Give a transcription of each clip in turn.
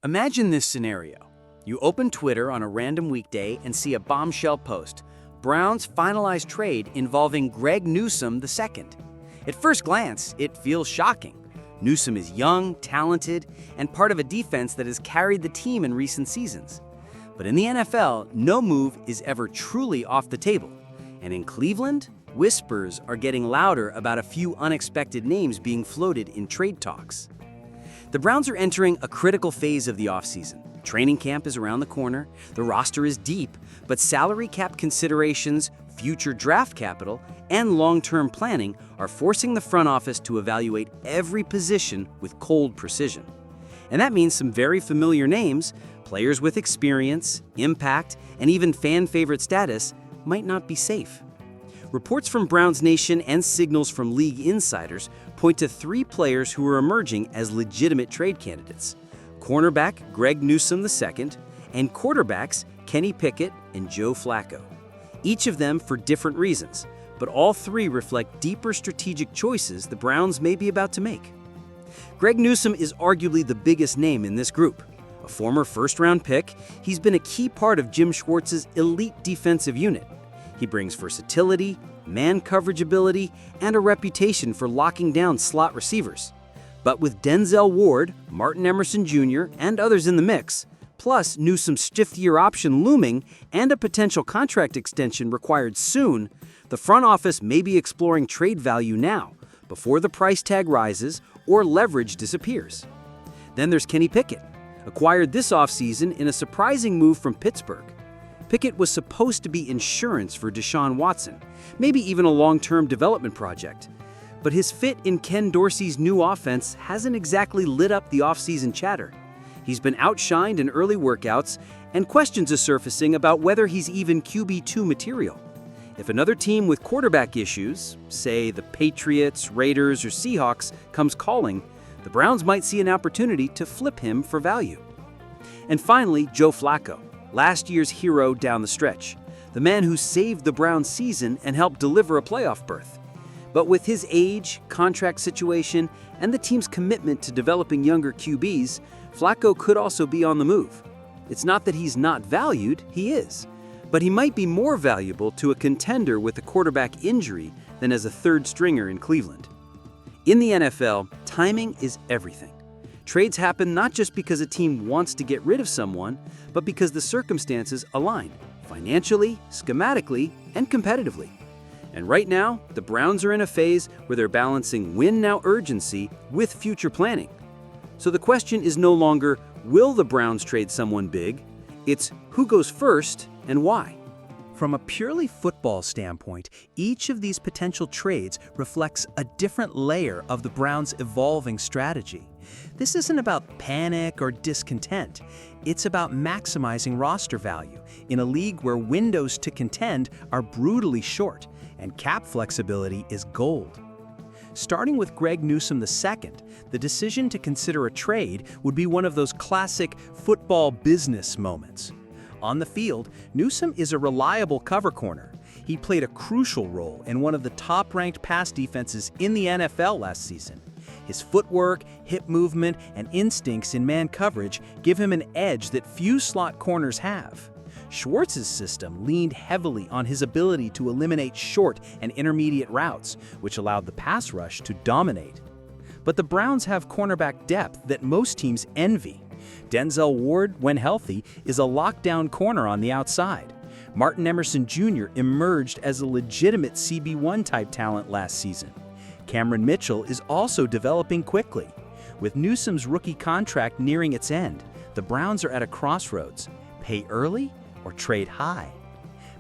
Imagine this scenario. You open Twitter on a random weekday and see a bombshell post. Browns finalized trade involving Greg Newsome II. At first glance, it feels shocking. Newsome is young, talented, and part of a defense that has carried the team in recent seasons. But in the NFL, no move is ever truly off the table. And in Cleveland, whispers are getting louder about a few unexpected names being floated in trade talks. The Browns are entering a critical phase of the offseason. Training camp is around the corner, the roster is deep, but salary cap considerations, future draft capital, and long-term planning are forcing the front office to evaluate every position with cold precision. And that means some very familiar names, players with experience, impact, and even fan-favorite status, might not be safe. Reports from Browns Nation and signals from league insiders point to 3 players who are emerging as legitimate trade candidates: cornerback Greg Newsome II, and quarterbacks Kenny Pickett and Joe Flacco. Each of them for different reasons, but all 3 reflect deeper strategic choices the Browns may be about to make. Greg Newsome is arguably the biggest name in this group. A former first-round pick, he's been a key part of Jim Schwartz's elite defensive unit. He brings versatility, man coverage ability, and a reputation for locking down slot receivers. But with Denzel Ward, Martin Emerson Jr., and others in the mix, plus Newsome's fifth-year option looming and a potential contract extension required soon, the front office may be exploring trade value now, before the price tag rises or leverage disappears. Then there's Kenny Pickett, acquired this offseason in a surprising move from Pittsburgh. Pickett was supposed to be insurance for Deshaun Watson, maybe even a long-term development project. But his fit in Ken Dorsey's new offense hasn't exactly lit up the offseason chatter. He's been outshined in early workouts, and questions are surfacing about whether he's even QB2 material. If another team with quarterback issues, say the Patriots, Raiders, or Seahawks, comes calling, the Browns might see an opportunity to flip him for value. And finally, Joe Flacco, last year's hero down the stretch, the man who saved the Browns season and helped deliver a playoff berth. But with his age, contract situation, and the team's commitment to developing younger QBs, Flacco could also be on the move. It's not that he's not valued, he is. But he might be more valuable to a contender with a quarterback injury than as a third stringer in Cleveland. In the NFL, timing is everything. Trades happen not just because a team wants to get rid of someone, but because the circumstances align, financially, schematically, and competitively. And right now, the Browns are in a phase where they're balancing win-now urgency with future planning. So the question is no longer, will the Browns trade someone big? It's who goes first and why. From a purely football standpoint, each of these potential trades reflects a different layer of the Browns' evolving strategy. This isn't about panic or discontent. It's about maximizing roster value in a league where windows to contend are brutally short and cap flexibility is gold. Starting with Greg Newsome II, the decision to consider a trade would be one of those classic football business moments. On the field, Newsome is a reliable cover corner. He played a crucial role in one of the top-ranked pass defenses in the NFL last season. His footwork, hip movement, and instincts in man coverage give him an edge that few slot corners have. Schwartz's system leaned heavily on his ability to eliminate short and intermediate routes, which allowed the pass rush to dominate. But the Browns have cornerback depth that most teams envy. Denzel Ward, when healthy, is a lockdown corner on the outside. Martin Emerson Jr. emerged as a legitimate CB1-type talent last season. Cameron Mitchell is also developing quickly. With Newsome's rookie contract nearing its end, the Browns are at a crossroads: pay early or trade high.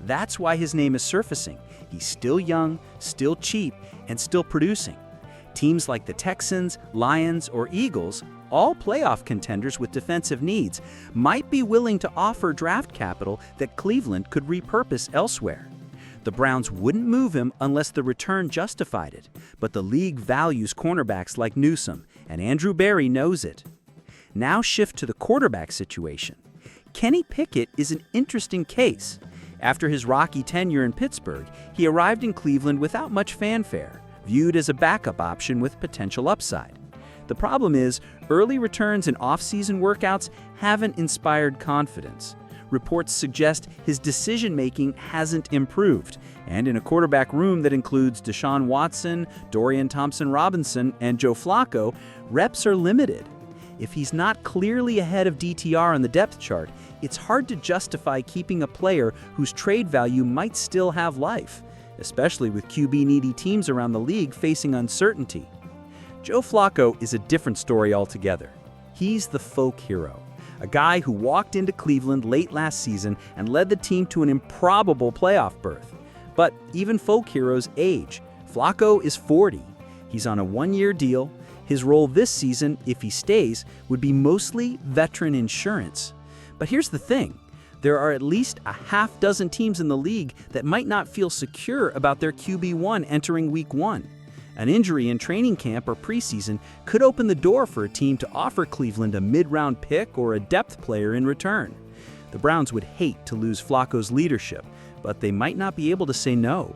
That's why his name is surfacing. He's still young, still cheap, and still producing. Teams like the Texans, Lions, or Eagles, all playoff contenders with defensive needs, might be willing to offer draft capital that Cleveland could repurpose elsewhere. The Browns wouldn't move him unless the return justified it, but the league values cornerbacks like Newsome, and Andrew Berry knows it. Now shift to the quarterback situation. Kenny Pickett is an interesting case. After his rocky tenure in Pittsburgh, he arrived in Cleveland without much fanfare, viewed as a backup option with potential upside. The problem is, early returns and off-season workouts haven't inspired confidence. Reports suggest his decision-making hasn't improved, and in a quarterback room that includes Deshaun Watson, Dorian Thompson-Robinson, and Joe Flacco, reps are limited. If he's not clearly ahead of DTR on the depth chart, it's hard to justify keeping a player whose trade value might still have life, especially with QB-needy teams around the league facing uncertainty. Joe Flacco is a different story altogether. He's the folk hero, a guy who walked into Cleveland late last season and led the team to an improbable playoff berth. But even folk heroes age. Flacco is 40. He's on a one-year deal. His role this season, if he stays, would be mostly veteran insurance. But here's the thing. There are at least a half dozen teams in the league that might not feel secure about their QB1 entering Week 1. An injury in training camp or preseason could open the door for a team to offer Cleveland a mid-round pick or a depth player in return. The Browns would hate to lose Flacco's leadership, but they might not be able to say no.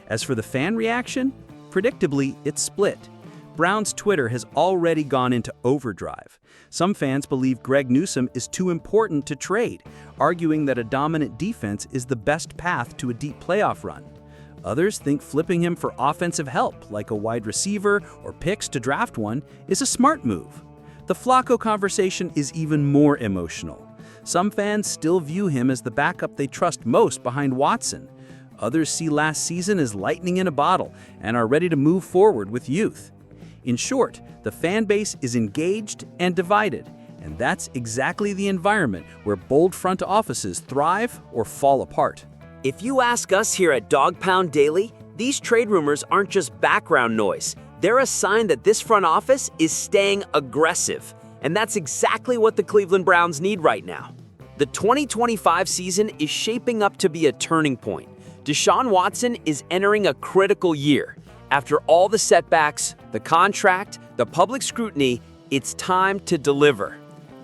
As for the fan reaction, predictably, it's split. Browns Twitter has already gone into overdrive. Some fans believe Greg Newsome is too important to trade, arguing that a dominant defense is the best path to a deep playoff run. Others think flipping him for offensive help, like a wide receiver or picks to draft one, is a smart move. The Flacco conversation is even more emotional. Some fans still view him as the backup they trust most behind Watson. Others see last season as lightning in a bottle and are ready to move forward with youth. In short, the fan base is engaged and divided, and that's exactly the environment where bold front offices thrive or fall apart. If you ask us here at Dawg Pound Daily, these trade rumors aren't just background noise. They're a sign that this front office is staying aggressive, and that's exactly what the Cleveland Browns need right now. The 2025 season is shaping up to be a turning point. Deshaun Watson is entering a critical year. After all the setbacks, the contract, the public scrutiny, it's time to deliver.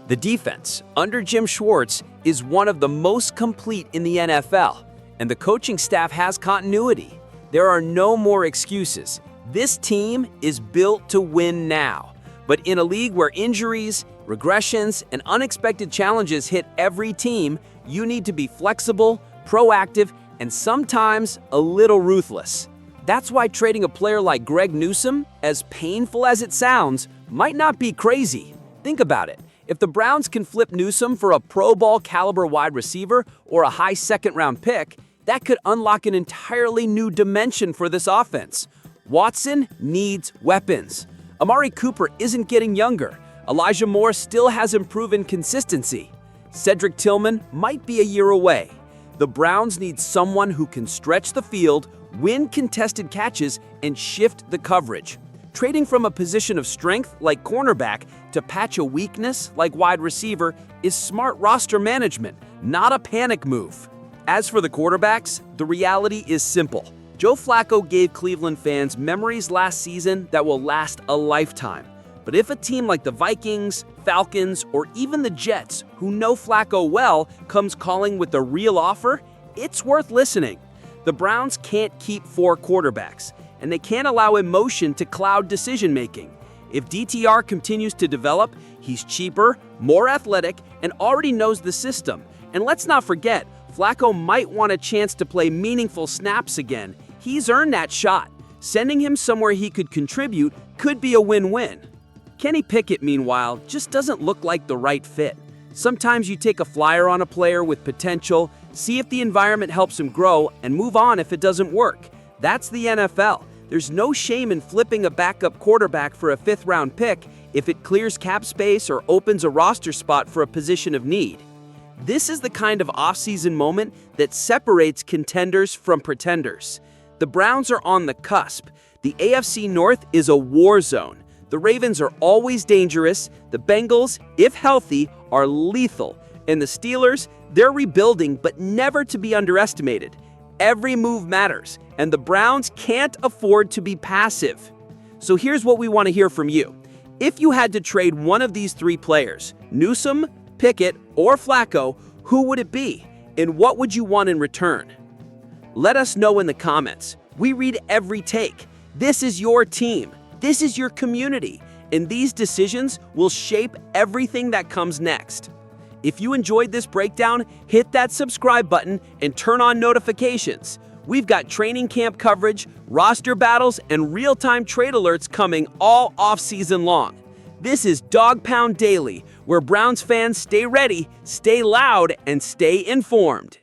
The defense, under Jim Schwartz, is one of the most complete in the NFL, and the coaching staff has continuity. There are no more excuses. This team is built to win now. But in a league where injuries, regressions, and unexpected challenges hit every team, you need to be flexible, proactive, and sometimes a little ruthless. That's why trading a player like Greg Newsome, as painful as it sounds, might not be crazy. Think about it. If the Browns can flip Newsome for a Pro Bowl caliber wide receiver or a high second-round pick, that could unlock an entirely new dimension for this offense. Watson needs weapons. Amari Cooper isn't getting younger. Elijah Moore still hasn't proven consistency. Cedric Tillman might be a year away. The Browns need someone who can stretch the field, win contested catches, and shift the coverage. Trading from a position of strength like cornerback to patch a weakness like wide receiver is smart roster management, not a panic move. As for the quarterbacks, the reality is simple. Joe Flacco gave Cleveland fans memories last season that will last a lifetime. But if a team like the Vikings, Falcons, or even the Jets, who know Flacco well, comes calling with a real offer, it's worth listening. The Browns can't keep 4 quarterbacks, and they can't allow emotion to cloud decision-making. If DTR continues to develop, he's cheaper, more athletic, and already knows the system. And let's not forget, Flacco might want a chance to play meaningful snaps again. He's earned that shot. Sending him somewhere he could contribute could be a win-win. Kenny Pickett, meanwhile, just doesn't look like the right fit. Sometimes you take a flyer on a player with potential, see if the environment helps him grow, and move on if it doesn't work. That's the NFL. There's no shame in flipping a backup quarterback for a 5th-round pick if it clears cap space or opens a roster spot for a position of need. This is the kind of offseason moment that separates contenders from pretenders. The Browns are on the cusp. The AFC North is a war zone. The Ravens are always dangerous. The Bengals, if healthy, are lethal. And the Steelers, they're rebuilding, but never to be underestimated. Every move matters, and the Browns can't afford to be passive. So here's what we want to hear from you. If you had to trade one of these 3 players, Newsome, Pickett, or Flacco, who would it be? And what would you want in return? Let us know in the comments. We read every take. This is your team. This is your community. and these decisions will shape everything that comes next. If you enjoyed this breakdown, hit that subscribe button and turn on notifications. We've got training camp coverage, roster battles, and real-time trade alerts coming all off-season long. This is Dawg Pound Daily, where Browns fans stay ready, stay loud, and stay informed.